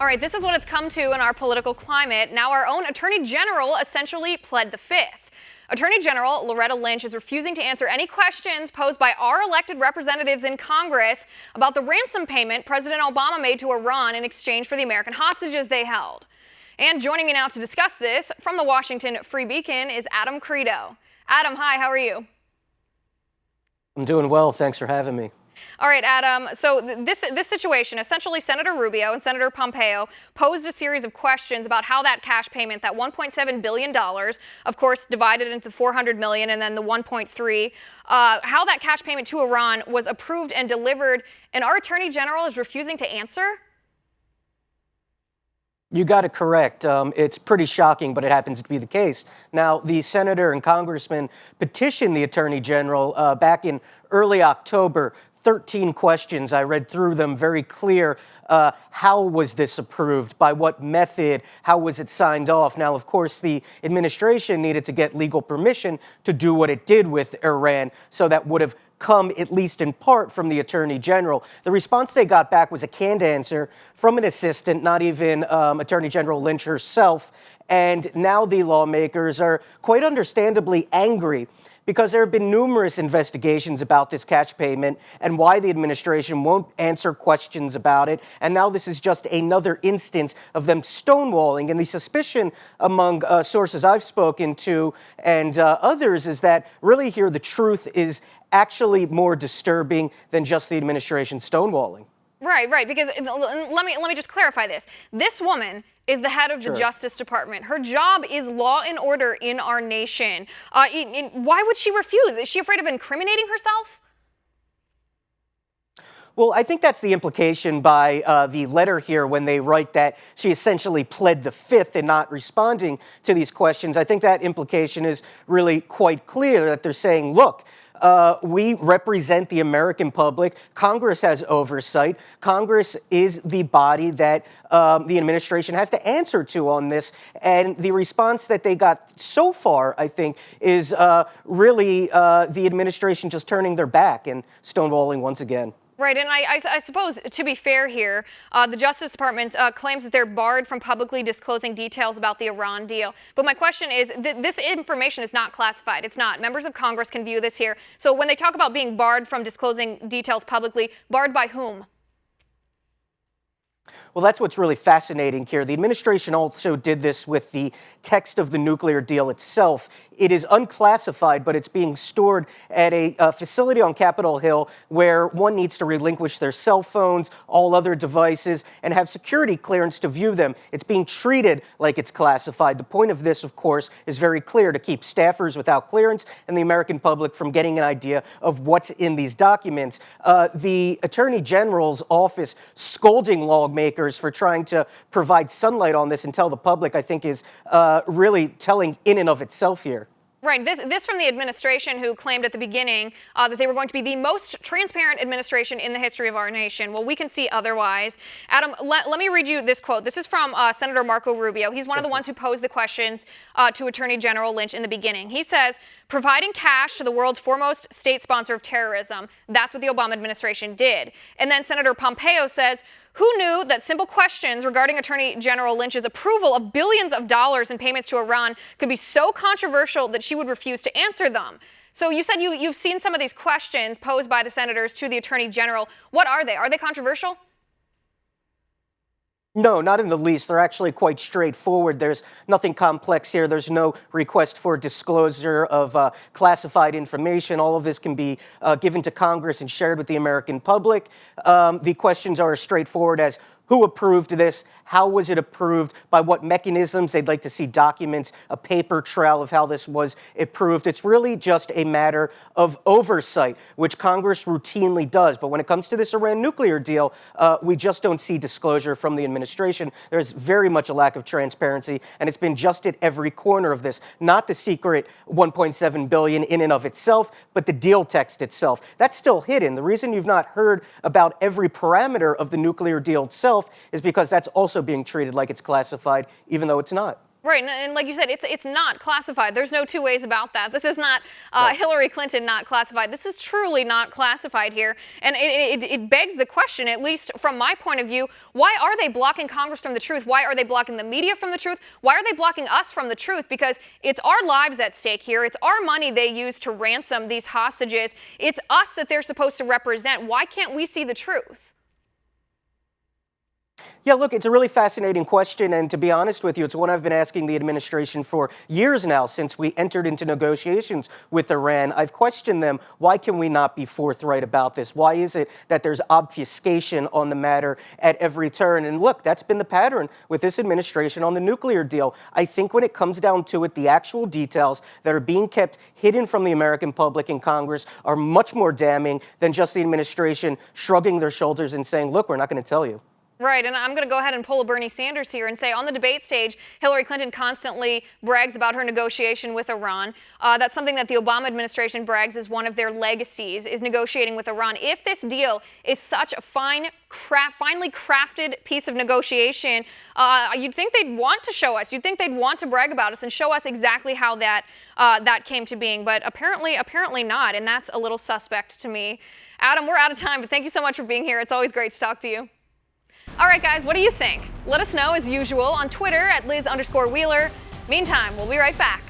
All right, this is what it's come to in our political climate. Now our own Attorney General essentially pled the fifth. Attorney General Loretta Lynch is refusing to answer any questions posed by our elected representatives in Congress about the ransom payment President Obama made to Iran in exchange for the American hostages they held. And joining me now to discuss this from the Washington Free Beacon is Adam Kredo. Adam, hi, how are you? I'm doing well. Thanks for having me. All right, Adam. So this situation, essentially Senator Rubio and Senator Pompeo posed a series of questions about how that cash payment, that $1.7 billion, of course, divided into $400 million and then the 1.3, how that cash payment to Iran was approved and delivered, and our Attorney General is refusing to answer? You got it correct. It's pretty shocking, but it happens to be the case. Now, the senator and congressman petitioned the Attorney General back in early October. 13 questions. I read through them, very clear. How was this approved? By what method? How was it signed off? Now, of course, the administration needed to get legal permission to do what it did with Iran, so that would have come, at least in part, from the Attorney General. The response they got back was a canned answer from an assistant, not even Attorney General Lynch herself. And now the lawmakers are quite understandably angry, because there have been numerous investigations about this cash payment and why the administration won't answer questions about it. And now this is just another instance of them stonewalling. And the suspicion among sources I've spoken to and others is that really here the truth is actually more disturbing than just the administration stonewalling. Right, because let me just clarify this. This woman is the head of the Justice Department. Her job is law and order in our nation. Why would she refuse? Is she afraid of incriminating herself? Well, I think that's the implication by the letter here when they write that she essentially pled the fifth in not responding to these questions. I think that implication is really quite clear, that they're saying, look, we represent the American public. Congress has oversight. Congress is the body that the administration has to answer to on this. And the response that they got so far, I think, is really the administration just turning their back and stonewalling once again. Right, and I suppose, to be fair here, the Justice Department claims that they're barred from publicly disclosing details about the Iran deal. But my question is, this information is not classified. It's not. Members of Congress can view this here. So when they talk about being barred from disclosing details publicly, barred by whom? Well, that's what's really fascinating here. The administration also did this with the text of the nuclear deal itself. It is unclassified, but it's being stored at a facility on Capitol Hill where one needs to relinquish their cell phones, all other devices, and have security clearance to view them. It's being treated like it's classified. The point of this, of course, is very clear: to keep staffers without clearance and the American public from getting an idea of what's in these documents. The Attorney General's office scolding lawmakers for trying to provide sunlight on this and tell the public, I think, is really telling in and of itself here. Right. This from the administration, who claimed at the beginning that they were going to be the most transparent administration in the history of our nation. Well, we can see otherwise. Adam, let me read you this quote. This is from Senator Marco Rubio. He's one of the ones who posed the questions to Attorney General Lynch in the beginning. He says, providing cash to the world's foremost state sponsor of terrorism. That's what the Obama administration did. And then Senator Pompeo says, who knew that simple questions regarding Attorney General Lynch's approval of billions of dollars in payments to Iran could be so controversial that she would refuse to answer them? So you said you've seen some of these questions posed by the senators to the Attorney General. What are they? Are they controversial? No, not in the least. They're actually quite straightforward. There's nothing complex here. There's no request for disclosure of classified information. All of this can be given to Congress and shared with the American public. The questions are as straightforward as who approved this, how was it approved, by what mechanisms. They'd like to see documents, a paper trail of how this was approved. It's really just a matter of oversight, which Congress routinely does. But when it comes to this Iran nuclear deal, we just don't see disclosure from the administration. There's very much a lack of transparency, and it's been just at every corner of this. Not the secret $1.7 billion in and of itself, but the deal text itself. That's still hidden. The reason you've not heard about every parameter of the nuclear deal itself is because that's also being treated like it's classified, even though it's not. Right, and like you said, it's not classified. There's no two ways about that. This is not Hillary Clinton not classified. This is truly not classified here, and it begs the question, at least from my point of view, why are they blocking Congress from the truth? Why are they blocking the media from the truth? Why are they blocking us from the truth? Because it's our lives at stake here. It's our money they use to ransom these hostages. It's us that they're supposed to represent. Why can't we see the truth? Yeah, look, it's a really fascinating question, and to be honest with you, it's one I've been asking the administration for years now since we entered into negotiations with Iran. I've questioned them, why can we not be forthright about this? Why is it that there's obfuscation on the matter at every turn? And look, that's been the pattern with this administration on the nuclear deal. I think when it comes down to it, the actual details that are being kept hidden from the American public and Congress are much more damning than just the administration shrugging their shoulders and saying, look, we're not going to tell you. Right, and I'm going to go ahead and pull a Bernie Sanders here and say on the debate stage, Hillary Clinton constantly brags about her negotiation with Iran. That's something that the Obama administration brags is one of their legacies, is negotiating with Iran. If this deal is such a finely crafted piece of negotiation, you'd think they'd want to show us. You'd think they'd want to brag about us and show us exactly how that came to being. But apparently not, and that's a little suspect to me. Adam, we're out of time, but thank you so much for being here. It's always great to talk to you. All right, guys, what do you think? Let us know, as usual, on Twitter at Liz_Wheeler. Meantime, we'll be right back.